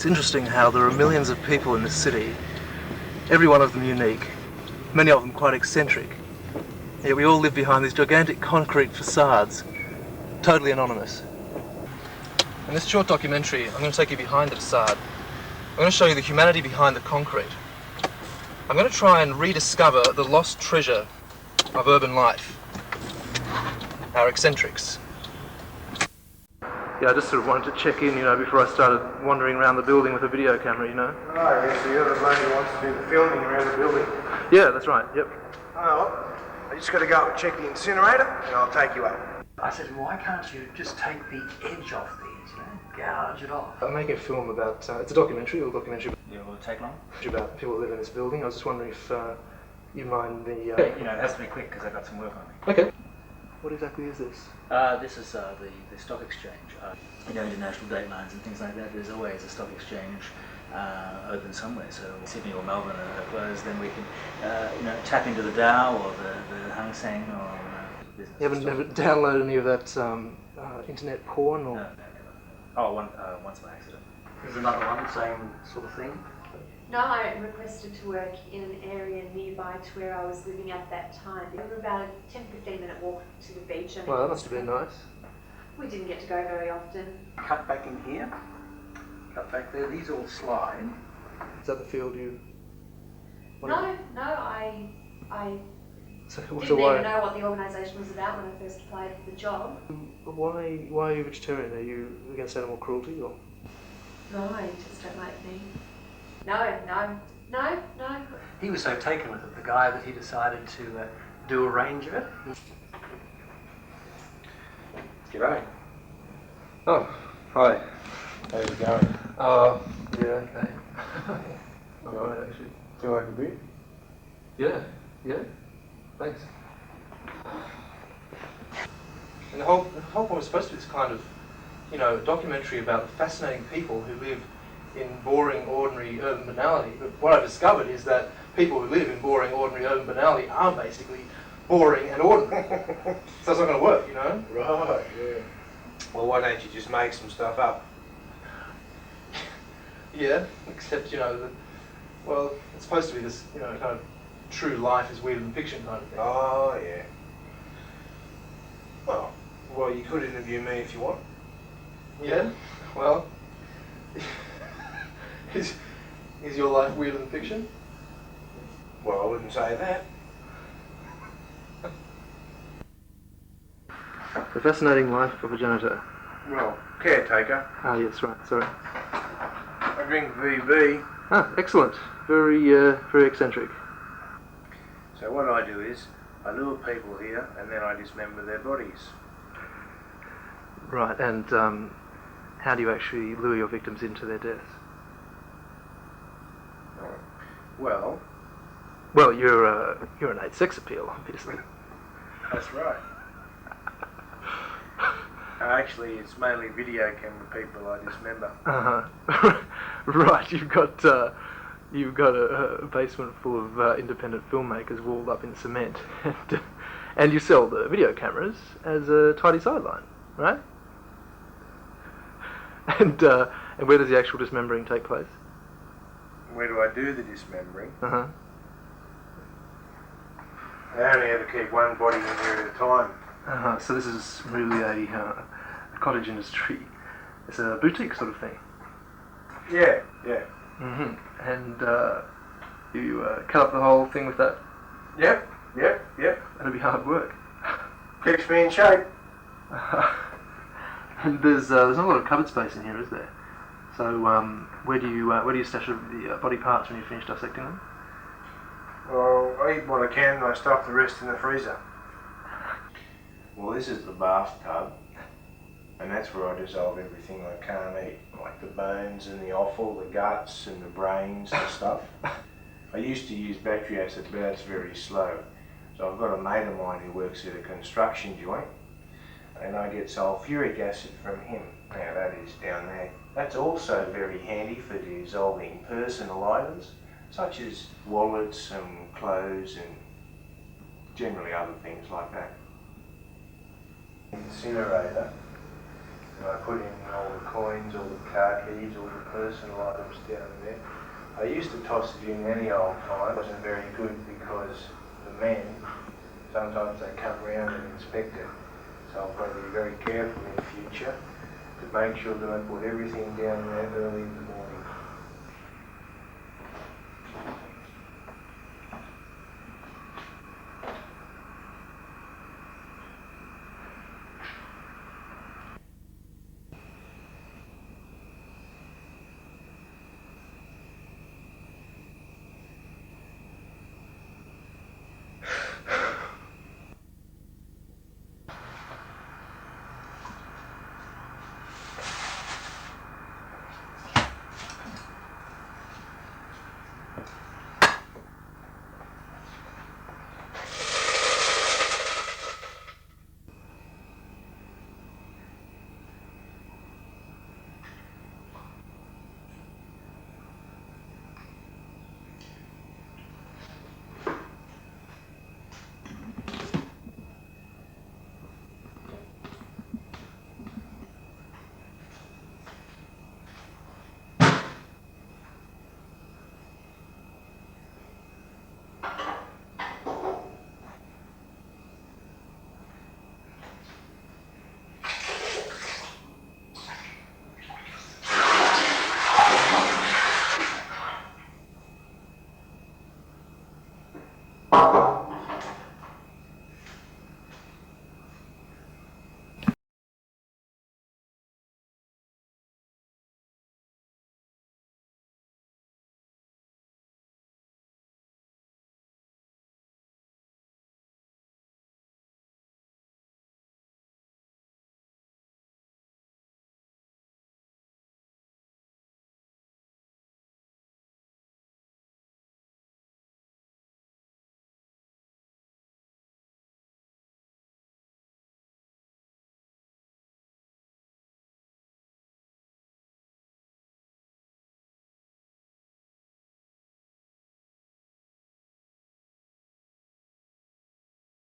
It's interesting how there are millions of people in this city, every one of them unique, many of them quite eccentric. Yet we all live behind these gigantic concrete facades, totally anonymous. In this short documentary, I'm going to take you behind the facade. I'm going to show you the humanity behind the concrete. I'm going to try and rediscover the lost treasure of urban life, our eccentrics. Yeah, I just sort of wanted to check in, before I started wandering around the building with a video camera, Oh, yeah, so you're the bloke who wants to do the filming around the building? Yeah, that's right, yep. Oh, I just got to go up and check the incinerator, and I'll take you up. I said, why can't you just take the edge off these, gouge it off? I'm making a film about, it's a documentary, Yeah, will it take long? About people who live in this building. I was just wondering if you mind the... It has to be quick because I've got some work on me. Okay. What exactly is this? This is the stock exchange. International date lines and things like that, there's always a stock exchange open somewhere. So Sydney or Melbourne are closed, then we can tap into the Dow or the Hang Seng or business. You haven't never downloaded any of that internet porn? Or? No, never. Oh, once by accident. There's another one, same sort of thing. No, I requested to work in an area nearby to where I was living at that time. We were about a 10-15 minute walk to the beach. Well, that must have been nice. We didn't get to go very often. Cut back in here, cut back there, these all slide. Is that the field you... No, I So didn't why, even know what the organisation was about when I first applied for the job. why are you vegetarian? Are you against animal cruelty or...? No, I just don't like meat. No. He was so taken with it, the guy, that he decided to do a range of it. G'day. Oh, hi. How's it going? Yeah, okay. I'm alright, actually. Do you like a beer? Yeah, thanks. And the whole point was supposed to be this kind of, documentary about the fascinating people who live in boring, ordinary urban banality. But what I've discovered is that people who live in boring, ordinary urban banality are basically boring and ordinary. So it's not going to work, Right, yeah. Well, why don't you just make some stuff up? Yeah, except, well, it's supposed to be this, kind of true life is weirder than fiction kind of thing. Oh, yeah. Well, you could interview me if you want. Yeah? Well, is your life weirder than fiction? Well, I wouldn't say that. The fascinating life of a janitor. Well, caretaker. Ah, yes, right, sorry. I drink VB. Ah, excellent. Very eccentric. So what I do is, I lure people here and then I dismember their bodies. Right, and how do you actually lure your victims into their deaths? Well, you're an 8 sex appeal, obviously. that's right. Actually, it's mainly video camera people I dismember. Right, you've got a basement full of independent filmmakers walled up in cement, and you sell the video cameras as a tidy sideline, right? And where does the actual dismembering take place? Where do I do the dismembering? Uh-huh. I only ever keep one body in here at a time. Uh-huh. So this is really a cottage industry. It's a boutique sort of thing. Yeah. Mm-hmm. And you cut up the whole thing with that? Yep. That'd be hard work. Keeps me in shape. And there's not a lot of cupboard space in here, is there? So where do you stash the body parts when you finish dissecting them? Well, I eat what I can and I stuff the rest in the freezer. Well, this is the bathtub, and that's where I dissolve everything I can't eat, like the bones and the offal, the guts and the brains and stuff. I used to use battery acid, but that's very slow. So I've got a mate of mine who works at a construction joint, and I get sulfuric acid from him. Now that is down there. That's also very handy for dissolving personal items, such as wallets and clothes and generally other things like that. Incinerator, And I put in all the coins, all the car keys, all the personal items down there. I used to toss it in any old time. It wasn't very good because the men, sometimes they come round and inspect it. So I've got to be very careful in the future to make sure that I put everything down there early in the